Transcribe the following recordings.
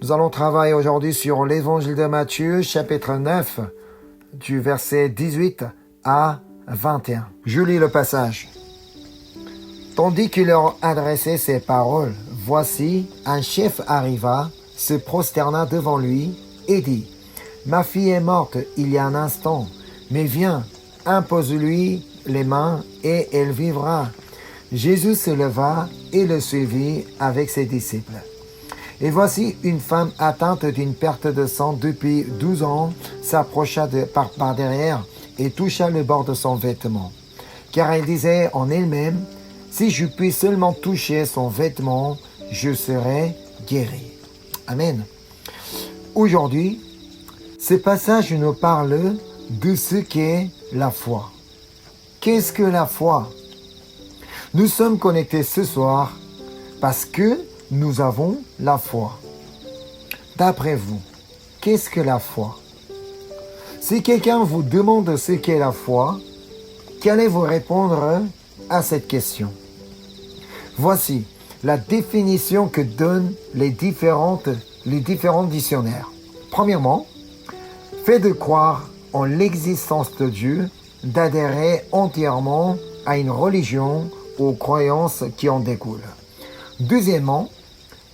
Nous allons travailler aujourd'hui sur l'évangile de Matthieu, chapitre 9, du verset 18 à 21. Je lis le passage. Tandis qu'il leur adressait ces paroles, voici, un chef arriva, se prosterna devant lui et dit, « Ma fille est morte il y a un instant, mais viens, impose-lui les mains et elle vivra. » Jésus se leva et le suivit avec ses disciples. Et voici une femme atteinte d'une perte de sang depuis 12 ans s'approcha par derrière et toucha le bord de son vêtement. Car elle disait en elle-même, « Si je puis seulement toucher son vêtement, je serai guérie. » Amen. Aujourd'hui, ce passage nous parle de ce qu'est la foi. Qu'est-ce que la foi? Nous sommes connectés ce soir parce que nous avons la foi. D'après vous, qu'est-ce que la foi? Si quelqu'un vous demande ce qu'est la foi, qu'allez-vous répondre à cette question? Voici la définition que donnent les différents dictionnaires. Premièrement, fait de croire en l'existence de Dieu, d'adhérer entièrement à une religion ou aux croyances qui en découlent. Deuxièmement,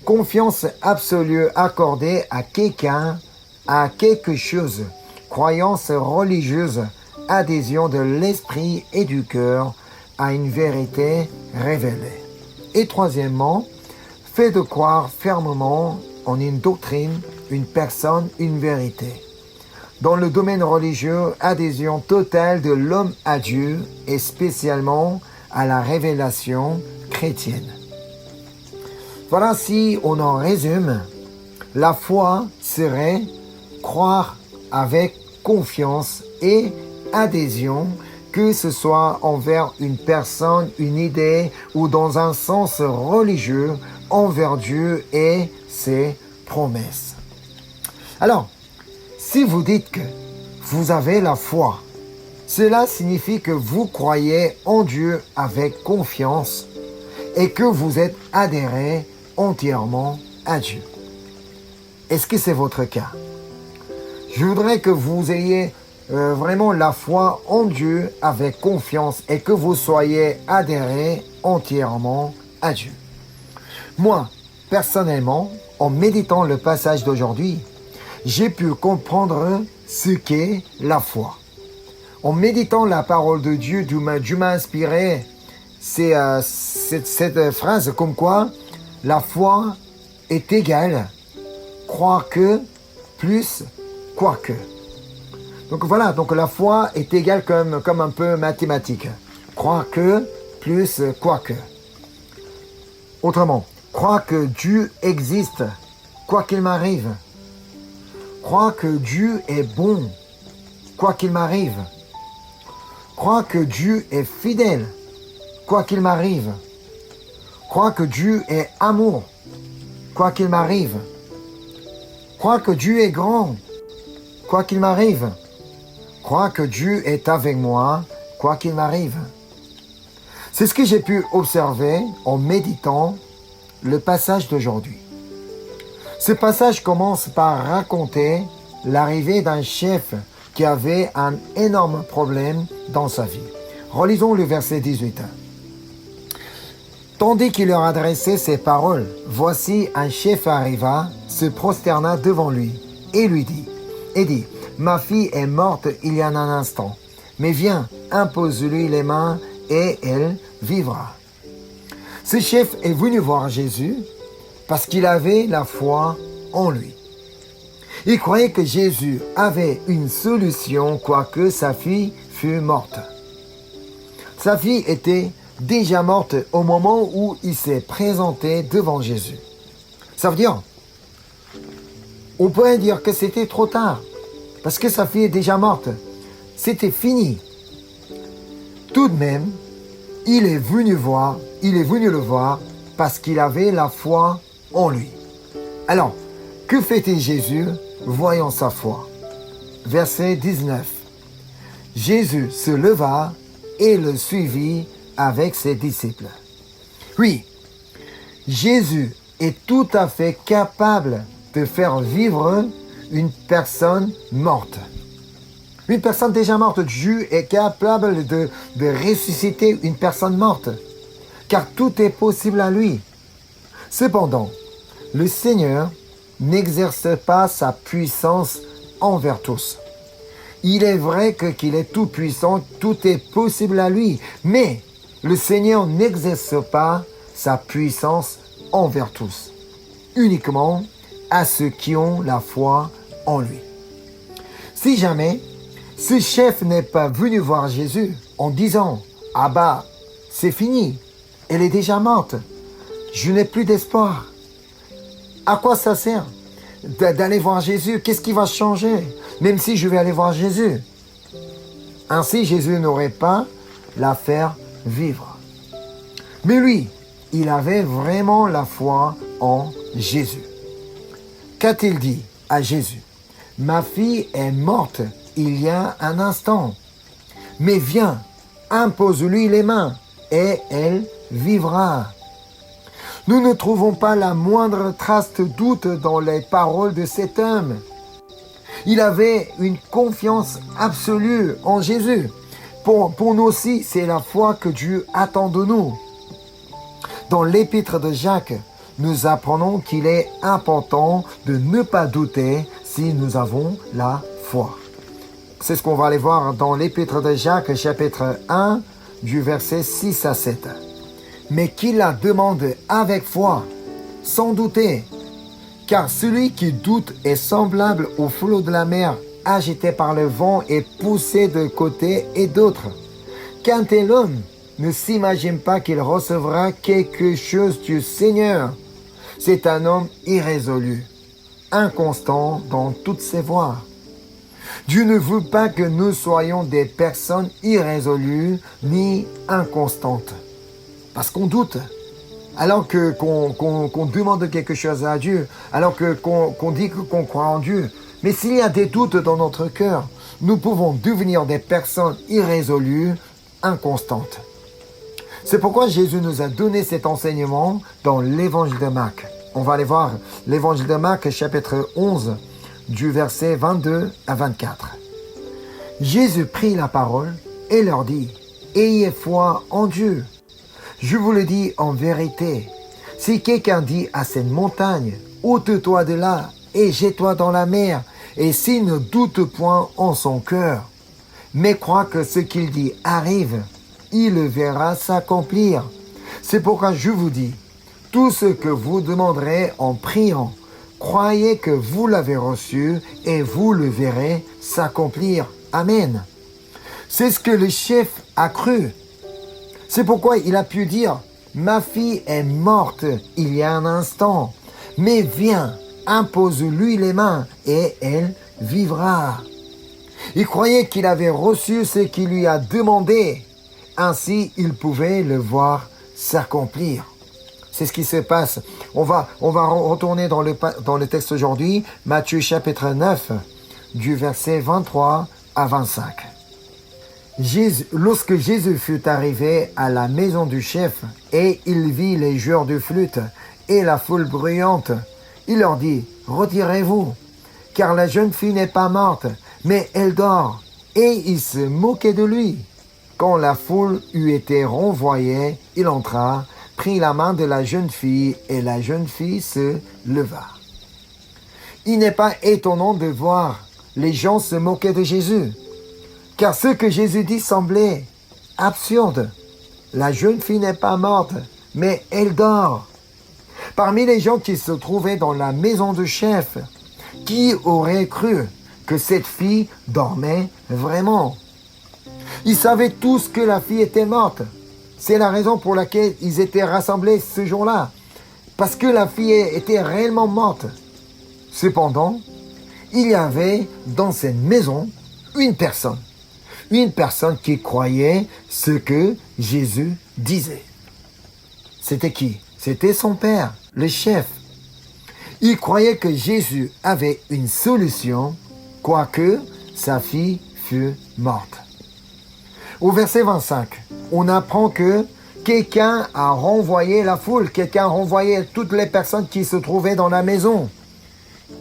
confiance absolue accordée à quelqu'un, à quelque chose, croyance religieuse, adhésion de l'esprit et du cœur à une vérité révélée. Et troisièmement, fait de croire fermement en une doctrine, une personne, une vérité. Dans le domaine religieux, adhésion totale de l'homme à Dieu et spécialement à la révélation chrétienne. Voilà, si on en résume, la foi serait croire avec confiance et adhésion, que ce soit envers une personne, une idée ou dans un sens religieux envers Dieu et ses promesses. Alors, si vous dites que vous avez la foi, cela signifie que vous croyez en Dieu avec confiance et que vous êtes adhéré entièrement à Dieu. Est-ce que c'est votre cas? Je voudrais que vous ayez vraiment la foi en Dieu avec confiance et que vous soyez adhéré entièrement à Dieu. Moi, personnellement, en méditant le passage d'aujourd'hui, j'ai pu comprendre ce qu'est la foi. En méditant la parole de Dieu, Dieu m'a inspiré cette phrase comme quoi la foi est égale croire que plus quoique. Donc voilà, donc la foi est égale comme un peu mathématique. Croire que plus quoique. Autrement, croire que Dieu existe, quoi qu'il m'arrive. Croire que Dieu est bon, quoi qu'il m'arrive. Croire que Dieu est fidèle, quoi qu'il m'arrive. Croire que Dieu est amour, quoi qu'il m'arrive. Croire que Dieu est grand, quoi qu'il m'arrive. Croire que Dieu est avec moi, quoi qu'il m'arrive. C'est ce que j'ai pu observer en méditant le passage d'aujourd'hui. Ce passage commence par raconter l'arrivée d'un chef qui avait un énorme problème dans sa vie. Relisons le verset 18. Tandis qu'il leur adressait ces paroles, voici un chef arriva, se prosterna devant lui et lui dit, « Ma fille est morte il y a un instant, mais viens, impose-lui les mains et elle vivra. » Ce chef est venu voir Jésus parce qu'il avait la foi en lui. Il croyait que Jésus avait une solution quoique sa fille fût morte. Sa fille était déjà morte au moment où il s'est présenté devant Jésus. Ça veut dire, on pourrait dire que c'était trop tard, parce que sa fille est déjà morte. C'était fini. Tout de même, il est venu le voir parce qu'il avait la foi en lui. Alors, que fait-il Jésus voyant sa foi? Verset 19. Jésus se leva et le suivit avec ses disciples. Oui, Jésus est tout à fait capable de faire vivre une personne morte. Une personne déjà morte, Dieu est capable de ressusciter une personne morte, car tout est possible à lui. Cependant, le Seigneur n'exerce pas sa puissance envers tous. Il est vrai qu'il est tout puissant, tout est possible à lui, mais le Seigneur n'exerce pas sa puissance envers tous, uniquement à ceux qui ont la foi en lui. Si jamais ce chef n'est pas venu voir Jésus en disant « Ah bah, c'est fini, elle est déjà morte, je n'ai plus d'espoir », à quoi ça sert d'aller voir Jésus? Qu'est-ce qui va changer, même si je vais aller voir Jésus? Ainsi, Jésus n'aurait pas la faire vivre. Mais lui, il avait vraiment la foi en Jésus. Qu'a-t-il dit à Jésus? « Ma fille est morte il y a un instant, mais viens, impose-lui les mains et elle vivra. » Nous ne trouvons pas la moindre trace de doute dans les paroles de cet homme. Il avait une confiance absolue en Jésus. Pour nous aussi, c'est la foi que Dieu attend de nous. Dans l'épître de Jacques, nous apprenons qu'il est important de ne pas douter si nous avons la foi. C'est ce qu'on va aller voir dans l'épître de Jacques, chapitre 1, du verset 6 à 7. Mais qu'il la demande avec foi, sans douter, car celui qui doute est semblable au flot de la mer, agité par le vent et poussé de côté et d'autre. Qu'un tel homme ne s'imagine pas qu'il recevra quelque chose du Seigneur. C'est un homme irrésolu, inconstant dans toutes ses voies. Dieu ne veut pas que nous soyons des personnes irrésolues ni inconstantes. Parce qu'on doute, alors qu'on demande quelque chose à Dieu, alors qu'on dit qu'on croit en Dieu. Mais s'il y a des doutes dans notre cœur, nous pouvons devenir des personnes irrésolues, inconstantes. C'est pourquoi Jésus nous a donné cet enseignement dans l'évangile de Marc. On va aller voir l'évangile de Marc, chapitre 11, du verset 22 à 24. Jésus prit la parole et leur dit « Ayez foi en Dieu. Je vous le dis en vérité, si quelqu'un dit à cette montagne, ôte-toi de là et jette-toi dans la mer, et s'il ne doute point en son cœur, mais croit que ce qu'il dit arrive, il le verra s'accomplir. C'est pourquoi je vous dis, tout ce que vous demanderez en priant, croyez que vous l'avez reçu et vous le verrez s'accomplir. Amen. C'est ce que le chef a cru. C'est pourquoi il a pu dire, ma fille est morte il y a un instant, mais viens, impose-lui les mains et elle vivra. Il croyait qu'il avait reçu ce qu'il lui a demandé. Ainsi, il pouvait le voir s'accomplir. C'est ce qui se passe. On va retourner dans le texte aujourd'hui, Matthieu chapitre 9, du verset 23 à 25. Lorsque Jésus fut arrivé à la maison du chef, et il vit les joueurs de flûte et la foule bruyante, il leur dit, « Retirez-vous, car la jeune fille n'est pas morte, mais elle dort. » Et il se moquait de lui. Quand la foule eut été renvoyée, il entra, prit la main de la jeune fille, et la jeune fille se leva. Il n'est pas étonnant de voir les gens se moquer de Jésus, car ce que Jésus dit semblait absurde. La jeune fille n'est pas morte, mais elle dort. Parmi les gens qui se trouvaient dans la maison du chef, qui aurait cru que cette fille dormait vraiment? Ils savaient tous que la fille était morte. C'est la raison pour laquelle ils étaient rassemblés ce jour-là, parce que la fille était réellement morte. Cependant, il y avait dans cette maison une personne qui croyait ce que Jésus disait. C'était qui? C'était son père, le chef. Il croyait que Jésus avait une solution, quoique sa fille fût morte. Au verset 25, on apprend que quelqu'un a renvoyé la foule, quelqu'un a renvoyé toutes les personnes qui se trouvaient dans la maison.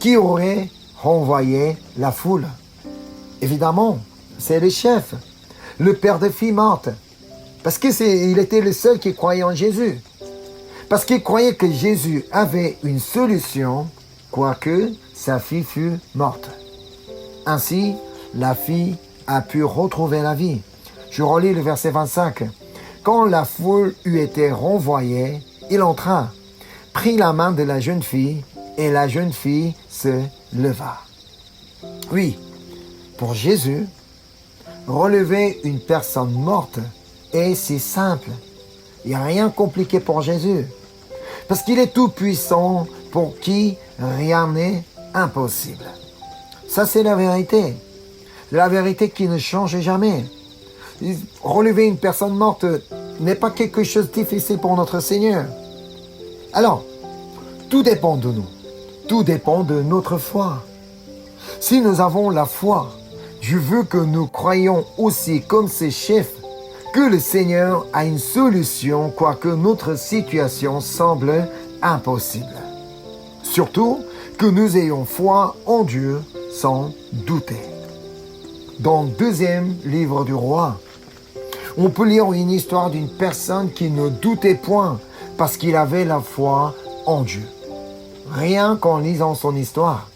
qui aurait renvoyé la foule? Évidemment, c'est le chef, le père de fille morte. Parce qu'il était le seul qui croyait en Jésus. Parce qu'il croyait que Jésus avait une solution, quoique sa fille fût morte. Ainsi, la fille a pu retrouver la vie. Je relis le verset 25. Quand la foule eut été renvoyée, il entra, prit la main de la jeune fille, et la jeune fille se leva. Oui, pour Jésus, relever une personne morte est si simple. Il n'y a rien de compliqué pour Jésus. Parce qu'il est tout puissant, pour qui rien n'est impossible. Ça, c'est la vérité. La vérité qui ne change jamais. Relever une personne morte n'est pas quelque chose de difficile pour notre Seigneur. Alors, tout dépend de nous. Tout dépend de notre foi. Si nous avons la foi, je veux que nous croyions aussi comme ces chefs que le Seigneur a une solution, quoique notre situation semble impossible. Surtout que nous ayons foi en Dieu sans douter. Dans le 2e livre du roi, on peut lire une histoire d'une personne qui ne doutait point parce qu'il avait la foi en Dieu. Rien qu'en lisant son histoire,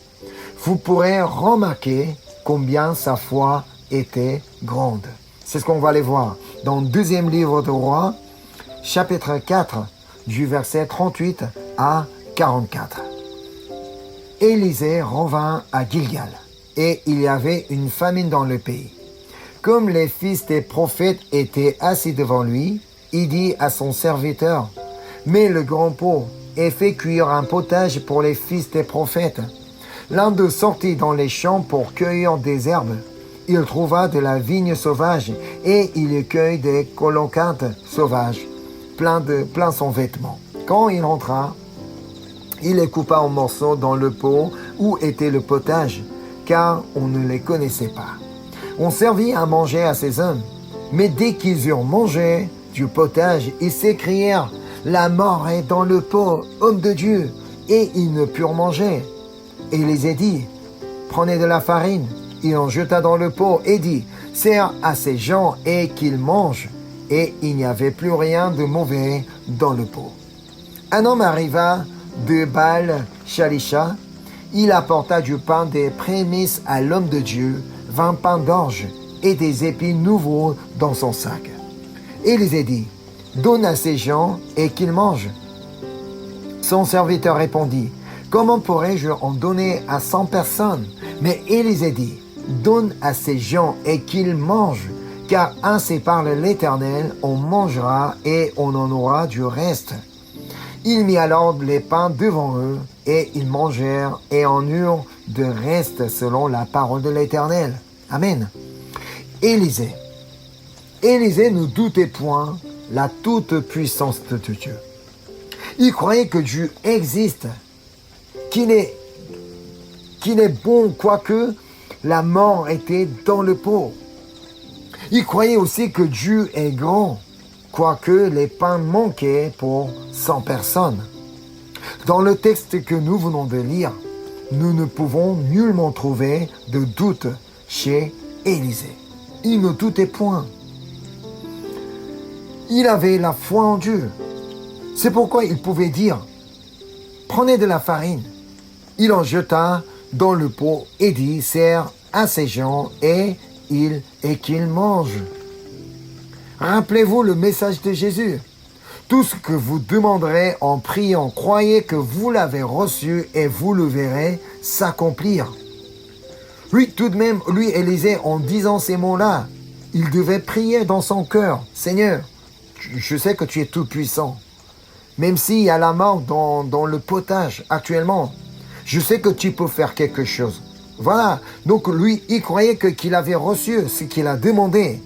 vous pourrez remarquer combien sa foi était grande. C'est ce qu'on va aller voir dans le 2e livre du roi, chapitre 4, du verset 38 à 44. Élisée revint à Gilgal, et il y avait une famine dans le pays. Comme les fils des prophètes étaient assis devant lui, il dit à son serviteur, « Mets le grand pot et fais cuire un potage pour les fils des prophètes. » L'un d'eux sortit dans les champs pour cueillir des herbes. Il trouva de la vigne sauvage et il y cueille des colocantes sauvages, plein son vêtement. Quand il entra, il les coupa en morceaux dans le pot où était le potage, car on ne les connaissait pas. On servit à manger à ces hommes, mais dès qu'ils eurent mangé du potage, ils s'écrièrent « La mort est dans le pot, homme de Dieu !» Et ils ne purent manger. Élisée dit « Prenez de la farine ». Il en jeta dans le pot et dit « Sers à ces gens et qu'ils mangent. » Et il n'y avait plus rien de mauvais dans le pot. Un homme arriva de Baal-Shalisha. Il apporta du pain des prémices à l'homme de Dieu, 20 pains d'orge et des épis nouveaux dans son sac. Élisée dit « Donne à ces gens et qu'ils mangent. » Son serviteur répondit « Comment pourrais-je en donner à 100 personnes ?» Mais Élisée dit « Donne à ces gens et qu'ils mangent, car ainsi parle l'Éternel, on mangera et on en aura du reste. » Il mit alors les pains devant eux, et ils mangèrent et en eurent de reste selon la parole de l'Éternel. Amen. Élisée ne doutait point la toute-puissance de Dieu. Il croyait que Dieu existe, qu'il est bon, quoique la mort était dans le pot. Il croyait aussi que Dieu est grand, quoique les pains manquaient pour 100 personnes. Dans le texte que nous venons de lire, nous ne pouvons nullement trouver de doute chez Élisée. Il ne doutait point. Il avait la foi en Dieu. C'est pourquoi il pouvait dire « Prenez de la farine ». Il en jeta dans le pot et dit « Sers à ces gens et qu'ils mangent ». Rappelez-vous le message de Jésus. Tout ce que vous demanderez en priant, croyez que vous l'avez reçu et vous le verrez s'accomplir. Lui, tout de même, Élisée, en disant ces mots-là, il devait prier dans son cœur. « Seigneur, je sais que tu es tout puissant. Même s'il y a la mort dans le potage actuellement, je sais que tu peux faire quelque chose. » Voilà. Donc lui, il croyait qu'il avait reçu ce qu'il a demandé.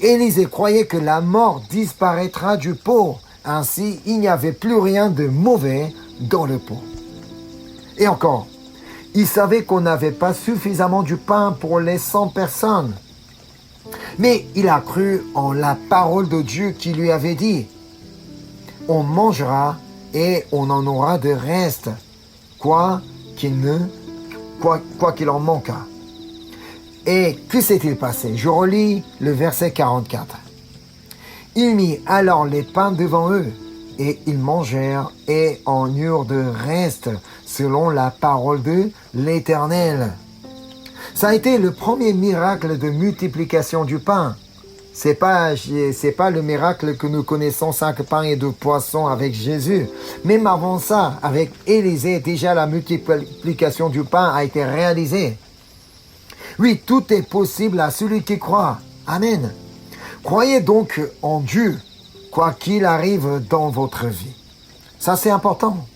Élisée croyait que la mort disparaîtra du pot. Ainsi, il n'y avait plus rien de mauvais dans le pot. Et encore, il savait qu'on n'avait pas suffisamment du pain pour les 100 personnes. Mais il a cru en la parole de Dieu qui lui avait dit « On mangera et on en aura de reste. » Quoi quoi qu'il en manquât. Et que s'est-il passé? Je relis le verset 44. Il mit alors les pains devant eux, et ils mangèrent et en eurent de reste, selon la parole de l'Éternel. Ça a été le premier miracle de multiplication du pain. C'est pas le miracle que nous connaissons, 5 pains et 2 poissons avec Jésus. Même avant ça, avec Élisée, déjà la multiplication du pain a été réalisée. Oui, tout est possible à celui qui croit. Amen. Croyez donc en Dieu, quoi qu'il arrive dans votre vie. Ça, c'est important.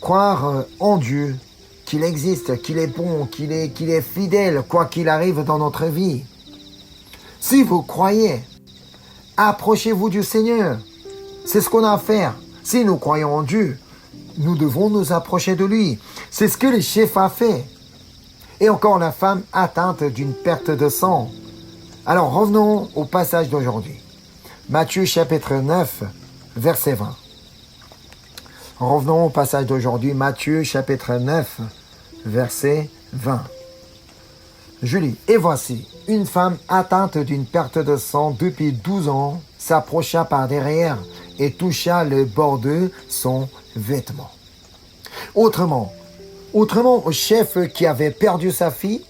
Croire en Dieu, qu'il existe, qu'il est bon, qu'il est fidèle, quoi qu'il arrive dans notre vie. Si vous croyez, approchez-vous du Seigneur. C'est ce qu'on a à faire. Si nous croyons en Dieu, nous devons nous approcher de lui. C'est ce que le chef a fait. Et encore la femme atteinte d'une perte de sang. Alors revenons au passage d'aujourd'hui. Matthieu chapitre 9, verset 20. Revenons au passage d'aujourd'hui. Matthieu chapitre 9, verset 20. Je lis. Et voici, une femme atteinte d'une perte de sang depuis 12 ans s'approcha par derrière et toucha le bord de son vêtement. Autrement, au chef qui avait perdu sa fille,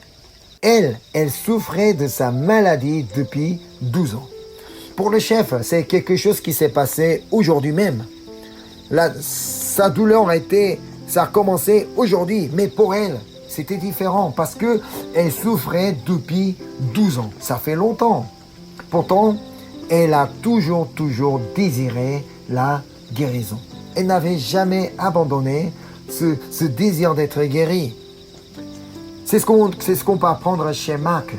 elle souffrait de sa maladie depuis 12 ans. Pour le chef, c'est quelque chose qui s'est passé aujourd'hui même. Sa douleur ça a commencé aujourd'hui, mais pour elle, c'était différent parce qu'elle souffrait depuis 12 ans. Ça fait longtemps. Pourtant, elle a toujours désiré la guérison. Elle n'avait jamais abandonné ce désir d'être guérie. C'est ce qu'on peut apprendre chez Marc,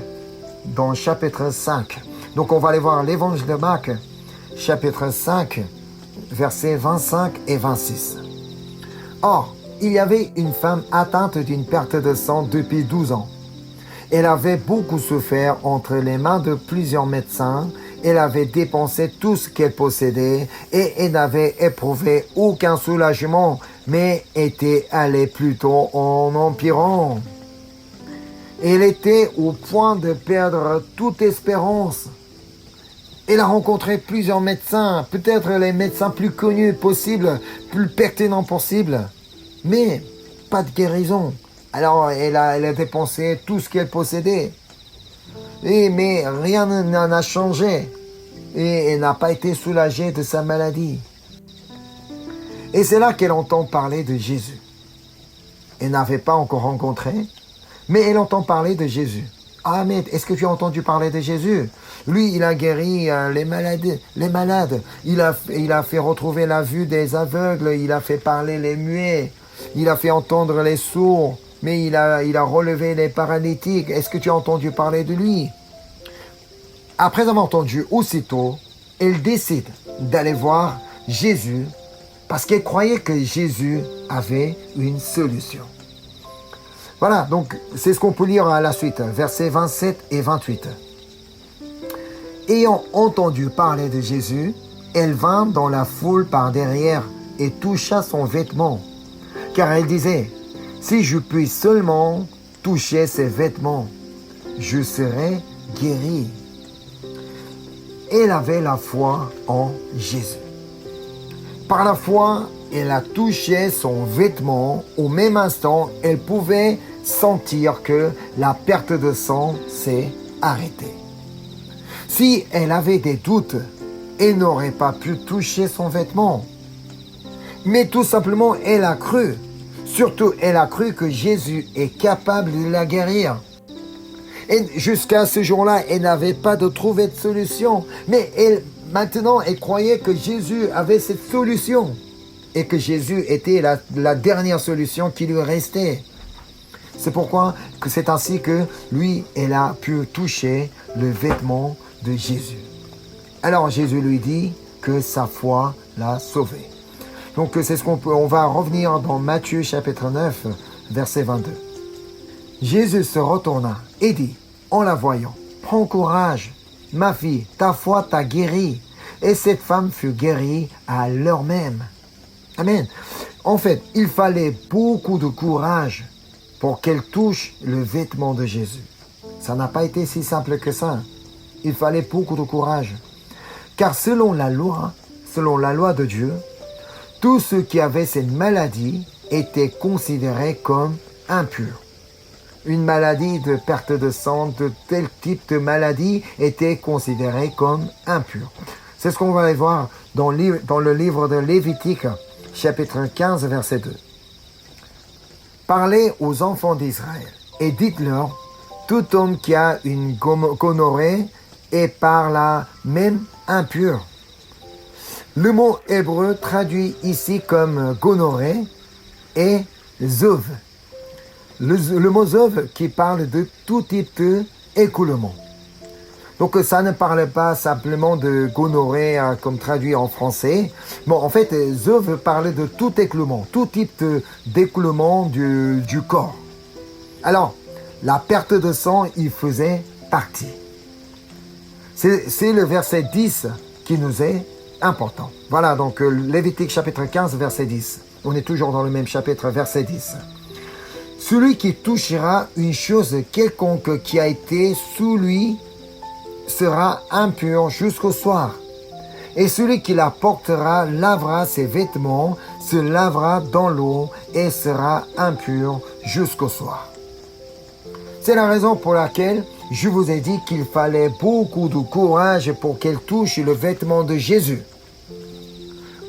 dans le chapitre 5. Donc on va aller voir l'évangile de Marc, chapitre 5, versets 25 et 26. Or, il y avait une femme atteinte d'une perte de sang depuis 12 ans. Elle avait beaucoup souffert entre les mains de plusieurs médecins. Elle avait dépensé tout ce qu'elle possédait et elle n'avait éprouvé aucun soulagement, mais était allée plutôt en empirant. Elle était au point de perdre toute espérance. Elle a rencontré plusieurs médecins, peut-être les médecins plus connus possibles, plus pertinents possibles, mais pas de guérison. Alors elle a dépensé tout ce qu'elle possédait. Mais rien n'en a changé. Et elle n'a pas été soulagée de sa maladie. Et c'est là qu'elle entend parler de Jésus. Elle n'avait pas encore rencontré, mais elle entend parler de Jésus. Ah, mais est-ce que tu as entendu parler de Jésus? Lui, il a guéri les malades. Il a fait retrouver la vue des aveugles. Il a fait parler les muets. Il a fait entendre les sourds. Mais il a relevé les paralytiques. Est-ce que tu as entendu parler de lui? Après avoir entendu aussitôt, elle décide d'aller voir Jésus parce qu'elle croyait que Jésus avait une solution. Voilà, donc c'est ce qu'on peut lire à la suite, versets 27 et 28. Ayant entendu parler de Jésus, elle vint dans la foule par derrière et toucha son vêtement, car elle disait, « Si je puis seulement toucher ses vêtements, je serai guérie. » Elle avait la foi en Jésus. Par la foi, elle a touché son vêtement. Au même instant, elle pouvait sentir que la perte de sang s'est arrêtée. Si elle avait des doutes, elle n'aurait pas pu toucher son vêtement. Mais tout simplement, elle a cru. Surtout, elle a cru que Jésus est capable de la guérir. Et jusqu'à ce jour-là, elle n'avait pas trouvé de solution. Mais maintenant, elle croyait que Jésus avait cette solution. Et que Jésus était la dernière solution qui lui restait. C'est pourquoi c'est ainsi que lui, elle a pu toucher le vêtement de Jésus. Alors Jésus lui dit que sa foi l'a sauvé. Donc c'est ce on va revenir dans Matthieu chapitre 9, verset 22. Jésus se retourna et dit, en la voyant, « Prends courage, ma fille, ta foi t'a guérie. » Et cette femme fut guérie à l'heure même. Amen. En fait, il fallait beaucoup de courage pour qu'elle touche le vêtement de Jésus. Ça n'a pas été si simple que ça. Il fallait beaucoup de courage. Car selon la loi de Dieu, tous ceux qui avaient cette maladie étaient considérés comme impurs. Une maladie de perte de sang, de tel type de maladie était considérée comme impure. C'est ce qu'on va aller voir dans le livre de Lévitique, chapitre 15, verset 2. Parlez aux enfants d'Israël et dites-leur, tout homme qui a une gonorrhée est par là même impur. Le mot hébreu traduit ici comme gonorrhée est zov. Le mot zov qui parle de tout type d'écoulement. Donc ça ne parle pas simplement de gonorrhée comme traduit en français. Bon, en fait, zov parle de tout écoulement, tout type d'écoulement du corps. Alors, la perte de sang, il faisait partie. C'est le verset 10 qui nous est important. Voilà, donc Lévitique chapitre 15, verset 10. On est toujours dans le même chapitre, verset 10. Celui qui touchera une chose quelconque qui a été sous lui sera impur jusqu'au soir. Et celui qui la portera lavera ses vêtements, se lavera dans l'eau et sera impur jusqu'au soir. C'est la raison pour laquelle je vous ai dit qu'il fallait beaucoup de courage pour qu'elle touche le vêtement de Jésus.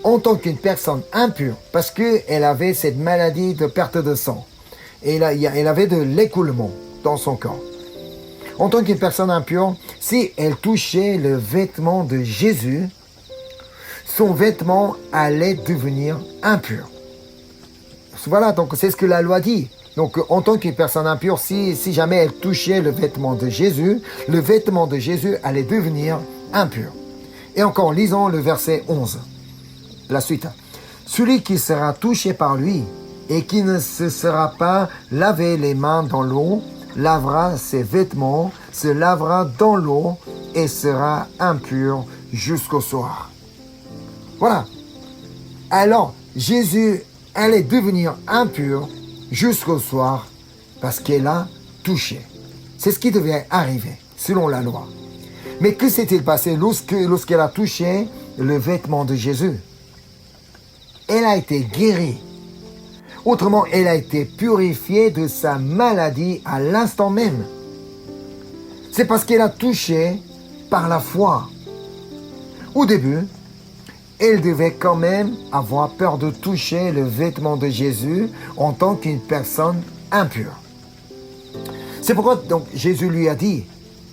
En tant qu'une personne impure, parce qu'elle avait cette maladie de perte de sang. Et elle avait de l'écoulement dans son corps. En tant qu'une personne impure, si elle touchait le vêtement de Jésus, son vêtement allait devenir impur. Voilà, donc c'est ce que la loi dit. Donc en tant qu'une personne impure, si jamais elle touchait le vêtement de Jésus allait devenir impur. Et encore, lisons le verset 11. La suite. Celui qui sera touché par lui et qui ne se sera pas lavé les mains dans l'eau, lavera ses vêtements, se lavera dans l'eau et sera impur jusqu'au soir. Voilà. Alors, Jésus allait devenir impur jusqu'au soir parce qu'elle a touché. C'est ce qui devait arriver, selon la loi. Mais que s'est-il passé lorsqu'elle a touché le vêtement de Jésus? Elle a été guérie. Autrement, elle a été purifiée de sa maladie à l'instant même. C'est parce qu'elle a touché par la foi. Au début, elle devait quand même avoir peur de toucher le vêtement de Jésus en tant qu'une personne impure. C'est pourquoi donc Jésus lui a dit,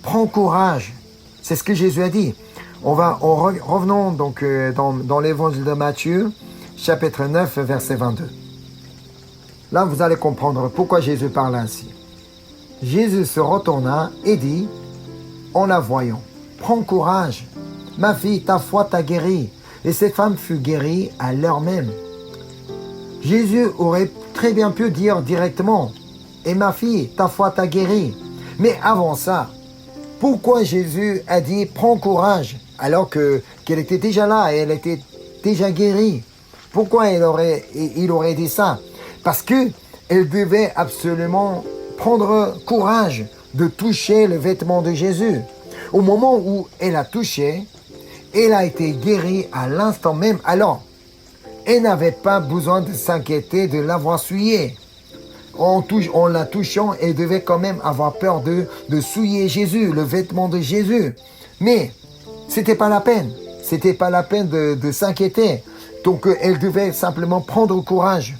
prends courage. C'est ce que Jésus a dit. Revenons donc dans l'évangile de Matthieu, chapitre 9, verset 22. Là, vous allez comprendre pourquoi Jésus parle ainsi. Jésus se retourna et dit, en la voyant, prends courage, ma fille, ta foi t'a guérie. Et cette femme fut guérie à l'heure même. Jésus aurait très bien pu dire directement, et ma fille, ta foi t'a guérie. Mais avant ça, pourquoi Jésus a dit, prends courage, alors qu'elle était déjà là et elle était déjà guérie? Pourquoi il aurait dit ça? Parce qu'elle devait absolument prendre courage de toucher le vêtement de Jésus. Au moment où elle a touché, elle a été guérie à l'instant même. Alors, elle n'avait pas besoin de s'inquiéter de l'avoir souillée. En la touchant, elle devait quand même avoir peur de souiller Jésus, le vêtement de Jésus. Mais, c'était pas la peine. C'était pas la peine de s'inquiéter. Donc, elle devait simplement prendre courage.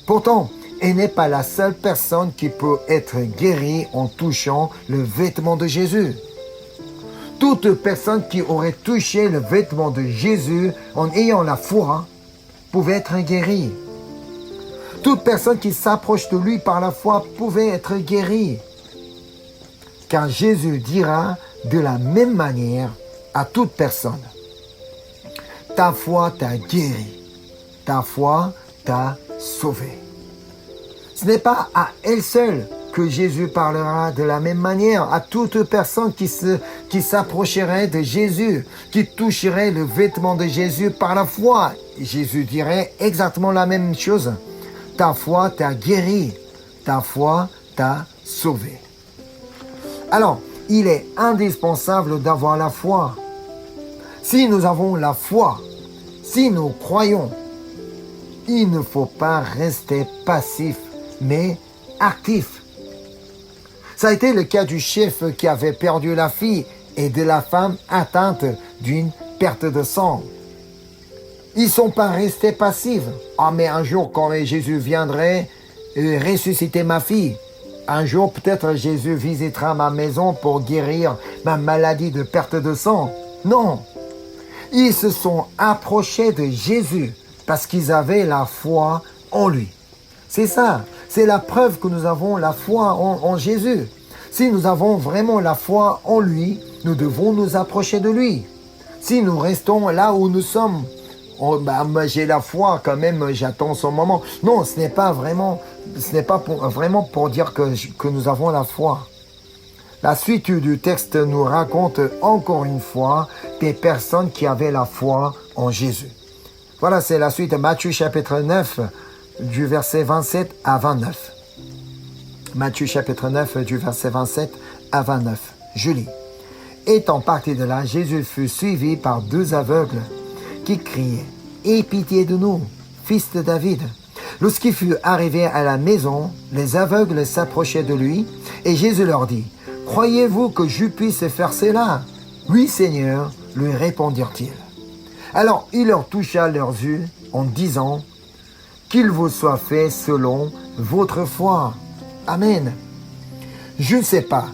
Pourtant, elle n'est pas la seule personne qui peut être guérie en touchant le vêtement de Jésus. Toute personne qui aurait touché le vêtement de Jésus en ayant la foi pouvait être guérie. Toute personne qui s'approche de lui par la foi pouvait être guérie. Car Jésus dira de la même manière à toute personne. Ta foi t'a guéri. Ta foi t'a sauvé. Ce n'est pas à elle seule que Jésus parlera de la même manière à toute personne qui s'approcherait de Jésus, qui toucherait le vêtement de Jésus par la foi. Jésus dirait exactement la même chose. Ta foi t'a guéri, ta foi t'a sauvé. Alors, il est indispensable d'avoir la foi. Si nous avons la foi, si nous croyons, il ne faut pas rester passif, mais actif. Ça a été le cas du chef qui avait perdu la fille et de la femme atteinte d'une perte de sang. Ils ne sont pas restés passifs. Ah, mais un jour, quand Jésus viendrait ressusciter ma fille, un jour, peut-être Jésus visitera ma maison pour guérir ma maladie de perte de sang. Non. Ils se sont approchés de Jésus parce qu'ils avaient la foi en lui. C'est ça. C'est la preuve que nous avons la foi en Jésus. Si nous avons vraiment la foi en lui, nous devons nous approcher de lui. Si nous restons là où nous sommes, j'ai la foi quand même, j'attends son moment. Non, ce n'est pas vraiment pour dire que nous avons la foi. La suite du texte nous raconte encore une fois des personnes qui avaient la foi en Jésus. Voilà, c'est la suite de Matthieu chapitre 9, du verset 27 à 29. Matthieu chapitre 9, du verset 27 à 29. Je lis. Étant parti de là, Jésus fut suivi par 2 aveugles qui criaient « Aie pitié de nous, fils de David !» Lorsqu'il fut arrivé à la maison, les aveugles s'approchaient de lui et Jésus leur dit « Croyez-vous que je puisse faire cela ?»« Oui, Seigneur, lui répondirent-ils. Alors il leur toucha leurs yeux en disant « Qu'il vous soit fait selon votre foi. » Amen. Je ne sais pas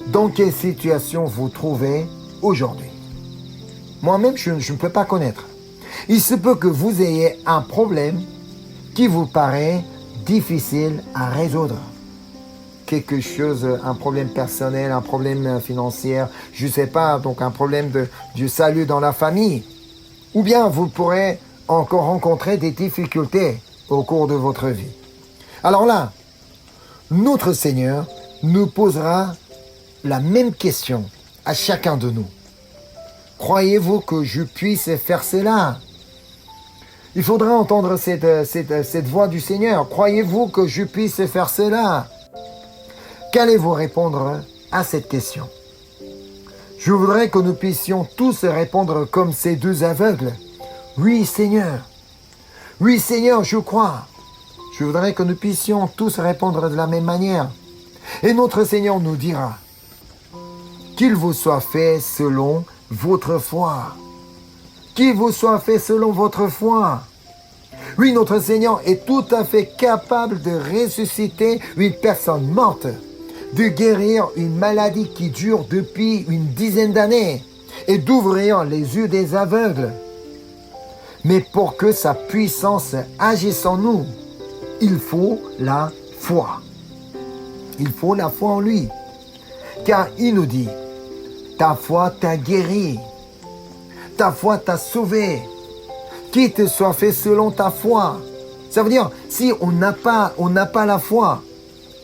dans quelle situation vous trouvez aujourd'hui. Moi-même, je ne peux pas connaître. Il se peut que vous ayez un problème qui vous paraît difficile à résoudre. Quelque chose, un problème personnel, un problème financier, je ne sais pas, donc un problème du salut dans la famille. Ou bien vous pourrez encore rencontrer des difficultés au cours de votre vie. Alors là, notre Seigneur nous posera la même question à chacun de nous. Croyez-vous que je puisse faire cela? Il faudra entendre cette voix du Seigneur. Croyez-vous que je puisse faire cela? Qu'allez-vous répondre à cette question? Je voudrais que nous puissions tous répondre comme ces 2 aveugles. Oui, Seigneur. Oui, Seigneur, je crois. Je voudrais que nous puissions tous répondre de la même manière. Et notre Seigneur nous dira, qu'il vous soit fait selon votre foi. Qu'il vous soit fait selon votre foi. Oui, notre Seigneur est tout à fait capable de ressusciter une personne morte, de guérir une maladie qui dure depuis une dizaine d'années et d'ouvrir les yeux des aveugles. Mais pour que sa puissance agisse en nous, il faut la foi. Il faut la foi en lui. Car il nous dit, ta foi t'a guéri. Ta foi t'a sauvé. Qu'il te soit fait selon ta foi. Ça veut dire, si on n'a pas la foi,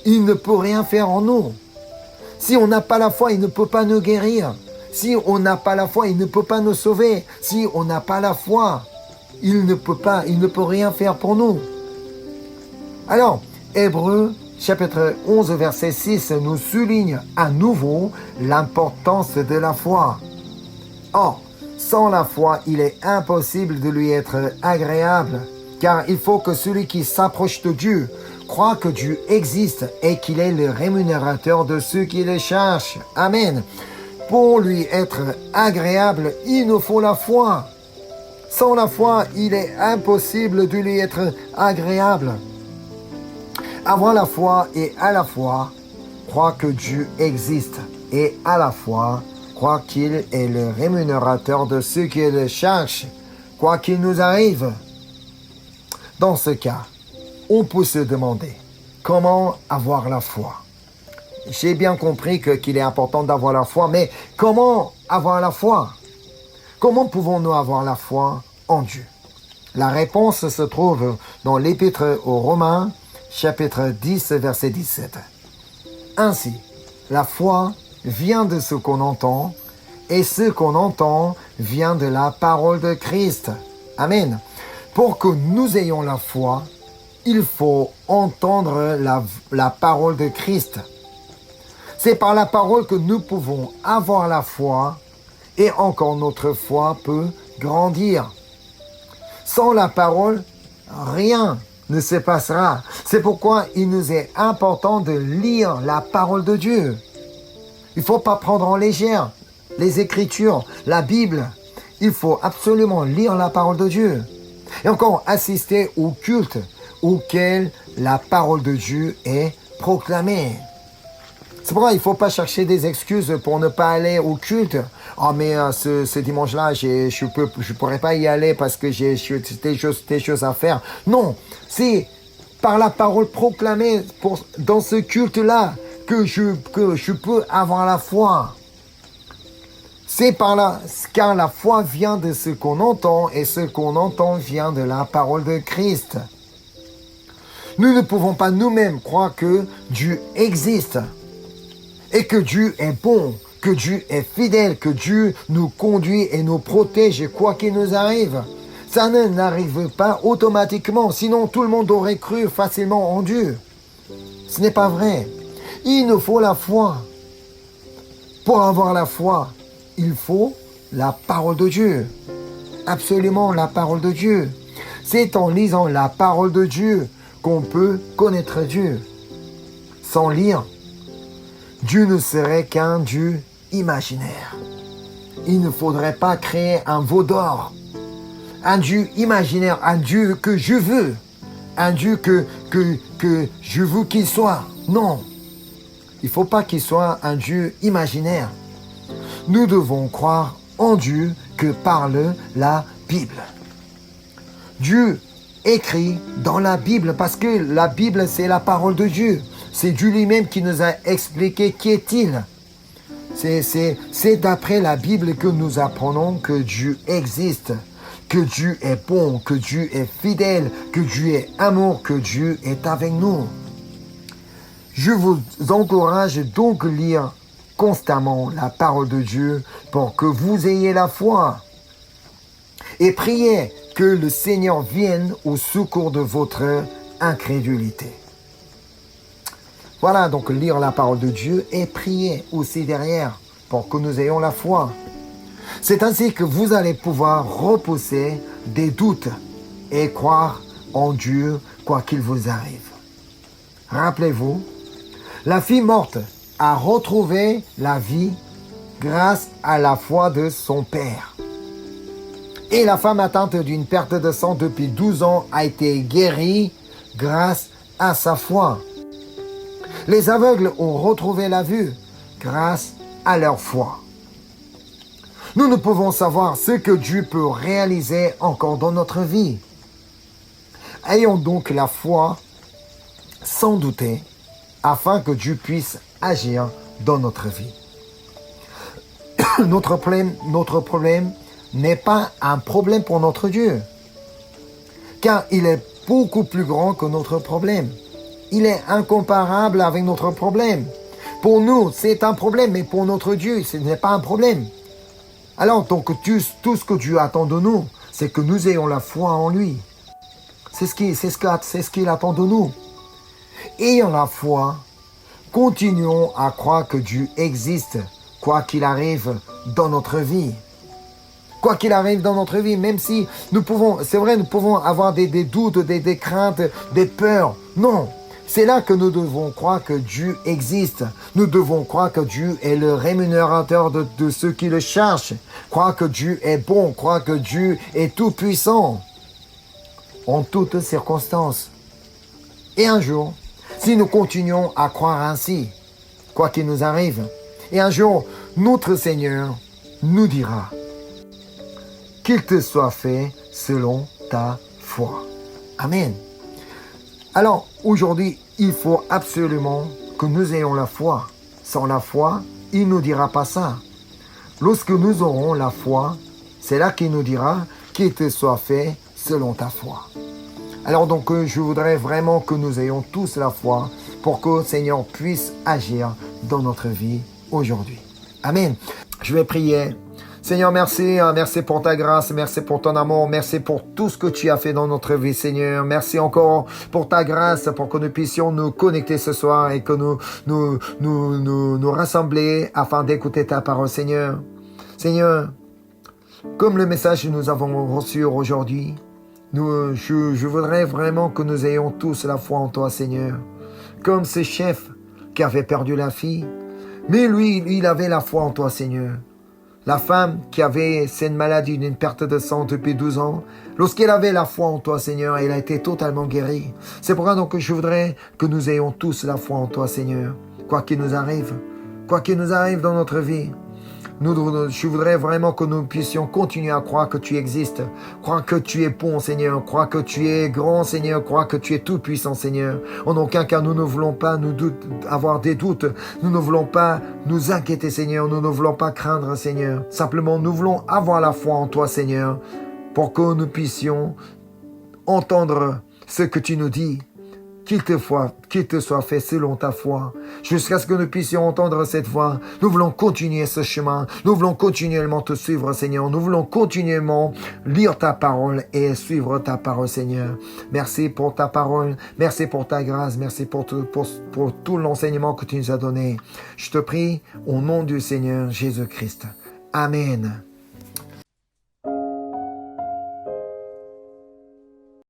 il ne peut rien faire en nous. Si on n'a pas la foi, il ne peut pas nous guérir. Si on n'a pas la foi, il ne peut pas nous sauver. Si on n'a pas la foi, il ne peut rien faire pour nous. Alors, Hébreux chapitre 11, verset 6 nous souligne à nouveau l'importance de la foi. Or, sans la foi, il est impossible de lui être agréable, car il faut que celui qui s'approche de Dieu croit que Dieu existe et qu'il est le rémunérateur de ceux qui le cherchent. Amen. Pour lui être agréable, il nous faut la foi. Sans la foi, il est impossible de lui être agréable. Avoir la foi et à la fois croire que Dieu existe et à la fois croire qu'il est le rémunérateur de ceux qui le cherchent, quoi qu'il nous arrive. Dans ce cas, on peut se demander comment avoir la foi. J'ai bien compris qu'il est important d'avoir la foi, mais comment avoir la foi? Comment pouvons-nous avoir la foi en Dieu? La réponse se trouve dans l'Épître aux Romains, chapitre 10, verset 17. Ainsi, la foi vient de ce qu'on entend, et ce qu'on entend vient de la parole de Christ. Amen. Pour que nous ayons la foi, il faut entendre la parole de Christ. C'est par la parole que nous pouvons avoir la foi, et encore notre foi peut grandir. Sans la parole, rien ne se passera. C'est pourquoi il nous est important de lire la parole de Dieu. Il ne faut pas prendre en légère les Écritures, la Bible. Il faut absolument lire la parole de Dieu. Et encore assister au culte auquel la parole de Dieu est proclamée. C'est pourquoi il ne faut pas chercher des excuses pour ne pas aller au culte. Oh mais ce dimanche-là, je pourrais pas y aller parce que j'ai des choses à faire. Non, c'est par la parole proclamée dans ce culte-là que je peux avoir la foi. C'est car la foi vient de ce qu'on entend et ce qu'on entend vient de la parole de Christ. Nous ne pouvons pas nous-mêmes croire que Dieu existe et que Dieu est bon, que Dieu est fidèle, que Dieu nous conduit et nous protège quoi qu'il nous arrive. Ça n'arrive pas automatiquement, sinon tout le monde aurait cru facilement en Dieu. Ce n'est pas vrai. Il nous faut la foi. Pour avoir la foi, il faut la parole de Dieu. Absolument la parole de Dieu. C'est en lisant la parole de Dieu qu'on peut connaître Dieu. Sans lire, Dieu ne serait qu'un Dieu imaginaire. Il ne faudrait pas créer un veau d'or. Un Dieu imaginaire, un Dieu que je veux. Un Dieu que je veux qu'il soit. Non. Il ne faut pas qu'il soit un Dieu imaginaire. Nous devons croire en Dieu que parle la Bible. Dieu écrit dans la Bible parce que la Bible, c'est la parole de Dieu. C'est Dieu lui-même qui nous a expliqué qui est-il. C'est d'après la Bible que nous apprenons que Dieu existe, que Dieu est bon, que Dieu est fidèle, que Dieu est amour, que Dieu est avec nous. Je vous encourage donc à lire constamment la parole de Dieu pour que vous ayez la foi. Et priez que le Seigneur vienne au secours de votre incrédulité. Voilà, donc lire la parole de Dieu et prier aussi derrière pour que nous ayons la foi. C'est ainsi que vous allez pouvoir repousser des doutes et croire en Dieu quoi qu'il vous arrive. Rappelez-vous, la fille morte a retrouvé la vie grâce à la foi de son père. Et la femme atteinte d'une perte de sang depuis 12 ans a été guérie grâce à sa foi. Les aveugles ont retrouvé la vue grâce à leur foi. Nous ne pouvons savoir ce que Dieu peut réaliser encore dans notre vie. Ayons donc la foi sans douter afin que Dieu puisse agir dans notre vie. Notre problème n'est pas un problème pour notre Dieu, car il est beaucoup plus grand que notre problème. Il est incomparable avec notre problème. Pour nous, c'est un problème, mais pour notre Dieu, ce n'est pas un problème. Alors, donc, tout ce que Dieu attend de nous, c'est que nous ayons la foi en lui. C'est ce qu'il attend de nous. Ayant la foi, continuons à croire que Dieu existe, quoi qu'il arrive dans notre vie. Quoi qu'il arrive dans notre vie, même si nous pouvons avoir des doutes, des craintes, des peurs. Non, c'est là que nous devons croire que Dieu existe. Nous devons croire que Dieu est le rémunérateur de ceux qui le cherchent. Croire que Dieu est bon, croire que Dieu est tout puissant en toutes circonstances. Et un jour, si nous continuons à croire ainsi, quoi qu'il nous arrive, et un jour, notre Seigneur nous dira: qu'il te soit fait selon ta foi. Amen. Alors, aujourd'hui, il faut absolument que nous ayons la foi. Sans la foi, il ne nous dira pas ça. Lorsque nous aurons la foi, c'est là qu'il nous dira qu'il te soit fait selon ta foi. Alors donc, je voudrais vraiment que nous ayons tous la foi pour que, Seigneur, puisse agir dans notre vie aujourd'hui. Amen. Je vais prier. Seigneur, merci. Merci pour ta grâce. Merci pour ton amour. Merci pour tout ce que tu as fait dans notre vie, Seigneur. Merci encore pour ta grâce, pour que nous puissions nous connecter ce soir et que nous rassembler afin d'écouter ta parole, Seigneur. Seigneur, comme le message que nous avons reçu aujourd'hui, je voudrais vraiment que nous ayons tous la foi en toi, Seigneur. Comme ce chef qui avait perdu la fille, mais lui, il avait la foi en toi, Seigneur. La femme qui avait cette maladie d'une perte de sang depuis 12 ans, lorsqu'elle avait la foi en toi, Seigneur, elle a été totalement guérie. C'est pourquoi donc je voudrais que nous ayons tous la foi en toi, Seigneur. Quoi qu'il nous arrive dans notre vie, je voudrais vraiment que nous puissions continuer à croire que tu existes, croire que tu es bon, Seigneur, croire que tu es grand, Seigneur, croire que tu es tout puissant, Seigneur. En aucun cas, nous ne voulons pas avoir des doutes, nous ne voulons pas nous inquiéter, Seigneur, nous ne voulons pas craindre, Seigneur. Simplement, nous voulons avoir la foi en toi, Seigneur, pour que nous puissions entendre ce que tu nous dis. Qu'il te soit fait selon ta foi, jusqu'à ce que nous puissions entendre cette voix. Nous voulons continuer ce chemin. Nous voulons continuellement te suivre, Seigneur. Nous voulons continuellement lire ta parole et suivre ta parole, Seigneur. Merci pour ta parole. Merci pour ta grâce. Merci pour tout l'enseignement que tu nous as donné. Je te prie au nom du Seigneur Jésus-Christ. Amen.